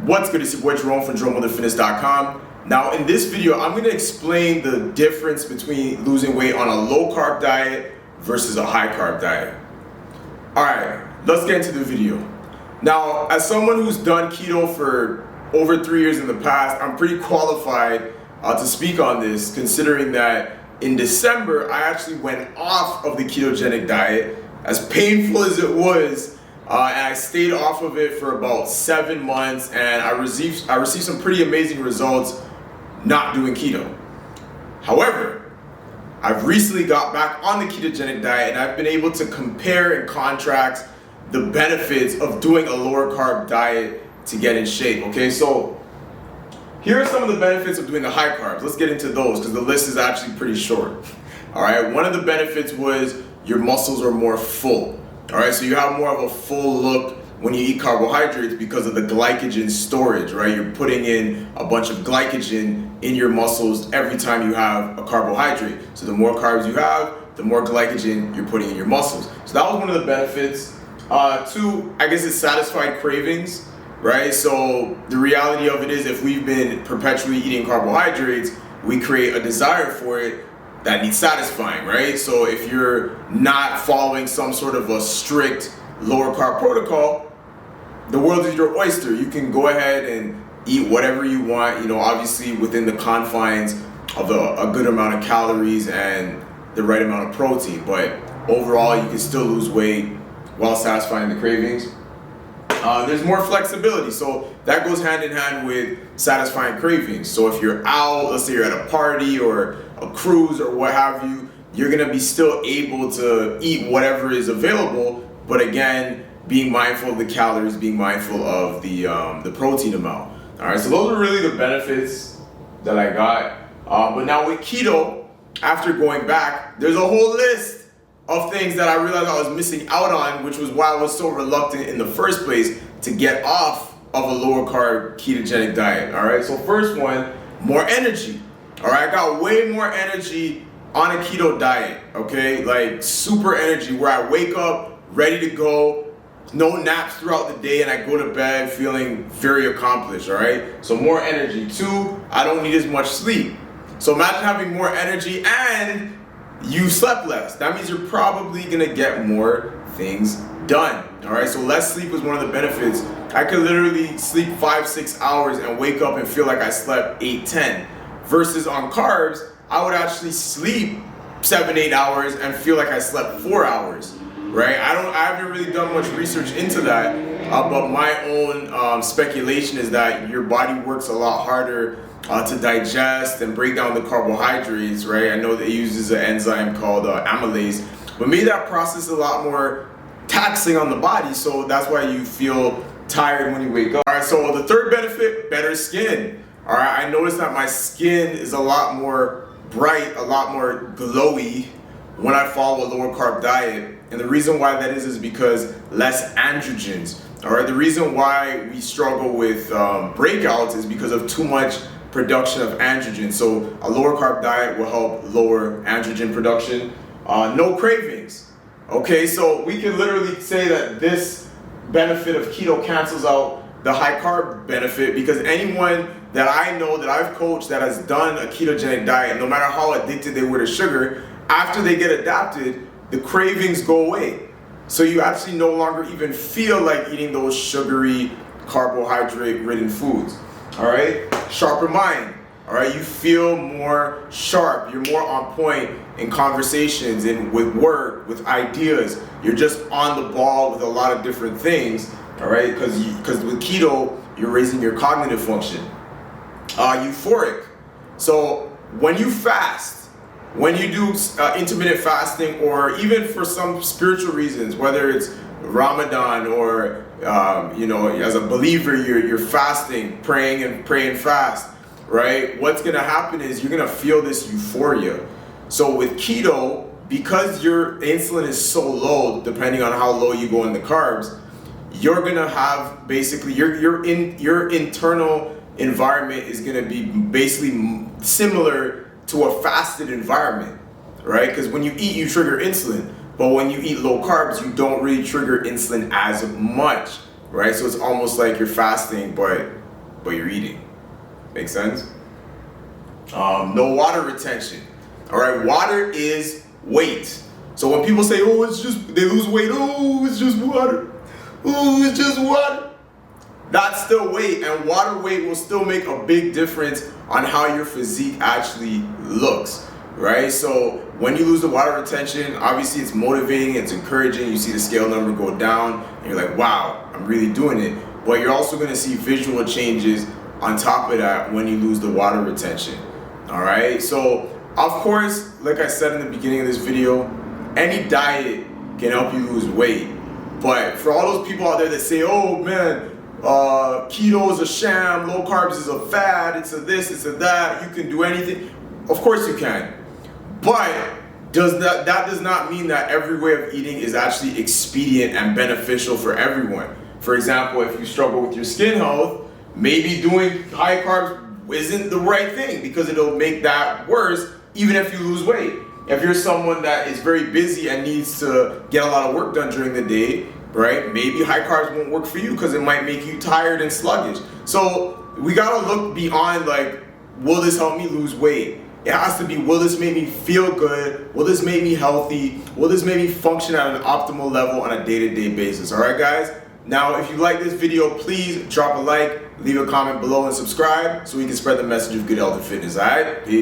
What's good? It's your boy Jerome from JeromeWilderFitness.com. Now in this video, I'm going to explain the difference between losing weight on a low-carb diet versus a high-carb diet. Alright, let's get into the video. Now, as someone who's done keto for over 3 years in the past, I'm pretty qualified to speak on this, considering that in December, I actually went off of the ketogenic diet, as painful as it was. And I stayed off of it for about 7 months, and I received some pretty amazing results not doing keto. However, I've recently got back on the ketogenic diet, and I've been able to compare and contrast the benefits of doing a lower carb diet to get in shape. Okay, so here are some of the benefits of doing a high carbs. Let's get into those because the list is actually pretty short. All right, one of the benefits was your muscles are more full. All right, so you have more of a full look when you eat carbohydrates because of the glycogen storage, right? You're putting in a bunch of glycogen in your muscles every time you have a carbohydrate. So the more carbs you have, the more glycogen you're putting in your muscles. So that was one of the benefits. Two, I guess it's satisfied cravings, right? So the reality of it is if we've been perpetually eating carbohydrates, we create a desire for it that needs satisfying, right? So if you're not following some sort of a strict lower carb protocol, the world is your oyster. You can go ahead and eat whatever you want, you know, obviously within the confines of a good amount of calories and the right amount of protein. But overall, you can still lose weight while satisfying the cravings. There's more flexibility, so that goes hand in hand with satisfying cravings. So if you're out, let's say you're at a party or a cruise or what have you, you're gonna be still able to eat whatever is available, but again, being mindful of the calories, being mindful of the protein amount. All right, so those are really the benefits that I got. But now with keto, after going back, there's a whole list of things that I realized I was missing out on, which was why I was so reluctant in the first place to get off of a lower carb ketogenic diet. All right, so first one, more energy. All right, I got way more energy on a keto diet, okay? Like super energy where I wake up ready to go, no naps throughout the day, and I go to bed feeling very accomplished, all right? So more energy. Two, I don't need as much sleep. So imagine having more energy and you slept less. That means you're probably gonna get more things done. All right, so less sleep was one of the benefits. I could literally sleep 5-6 hours and wake up and feel like I slept 8-10. Versus on carbs, I would actually sleep 7-8 hours and feel like I slept 4 hours. Right? I haven't really done much research into that, but my own speculation is that your body works a lot harder to digest and break down the carbohydrates, right? I know that it uses an enzyme called amylase, but maybe that process is a lot more taxing on the body, so that's why you feel tired when you wake up. All right, so the third benefit, better skin. All right, I noticed that my skin is a lot more bright, a lot more glowy when I follow a lower carb diet. And the reason why that is because less androgens. All right, the reason why we struggle with breakouts is because of too much production of androgen. So a lower carb diet will help lower androgen production. No cravings. Okay, so we can literally say that this benefit of keto cancels out the high carb benefit, because anyone that I know that I've coached that has done a ketogenic diet, no matter how addicted they were to sugar, after they get adapted, the cravings go away. So you actually no longer even feel like eating those sugary, carbohydrate-ridden foods. All right, sharper mind. All right, you feel more sharp. You're more on point in conversations and with work, with ideas. You're just on the ball with a lot of different things. All right, because with keto, you're raising your cognitive function. Euphoric. So when you fast, when you do intermittent fasting, or even for some spiritual reasons, whether it's Ramadan or you know, as a believer, you're fasting, praying fast, right? What's gonna happen is you're gonna feel this euphoria. So with keto, because your insulin is so low, depending on how low you go in the carbs, you're gonna have basically your internal environment is gonna be basically similar to a fasted environment, right? Because when you eat, you trigger insulin. But when you eat low carbs, you don't really trigger insulin as much, right? So it's almost like you're fasting, but but you're eating. Make sense? No water retention. All right, water is weight. So when people say, oh, it's just, they lose weight, oh, it's just water. Oh, it's just water. That's still weight, and water weight will still make a big difference on how your physique actually looks, right? So when you lose the water retention, obviously it's motivating, it's encouraging. You see the scale number go down, and you're like, wow, I'm really doing it. But you're also gonna see visual changes on top of that when you lose the water retention, all right? So, of course, like I said in the beginning of this video, any diet can help you lose weight. But for all those people out there that say, oh man, keto is a sham, low carbs is a fad, it's a this, it's a that, you can do anything. Of course you can. But that does not mean that every way of eating is actually expedient and beneficial for everyone. For example, if you struggle with your skin health, maybe doing high carbs isn't the right thing because it'll make that worse even if you lose weight. If you're someone that is very busy and needs to get a lot of work done during the day, right, maybe high carbs won't work for you because it might make you tired and sluggish. So we gotta look beyond like, will this help me lose weight? It has to be, will this make me feel good? Will this make me healthy? Will this make me function at an optimal level on a day-to-day basis? All right, guys? Now, if you like this video, please drop a like, leave a comment below, and subscribe so we can spread the message of good health and fitness. All right? Peace.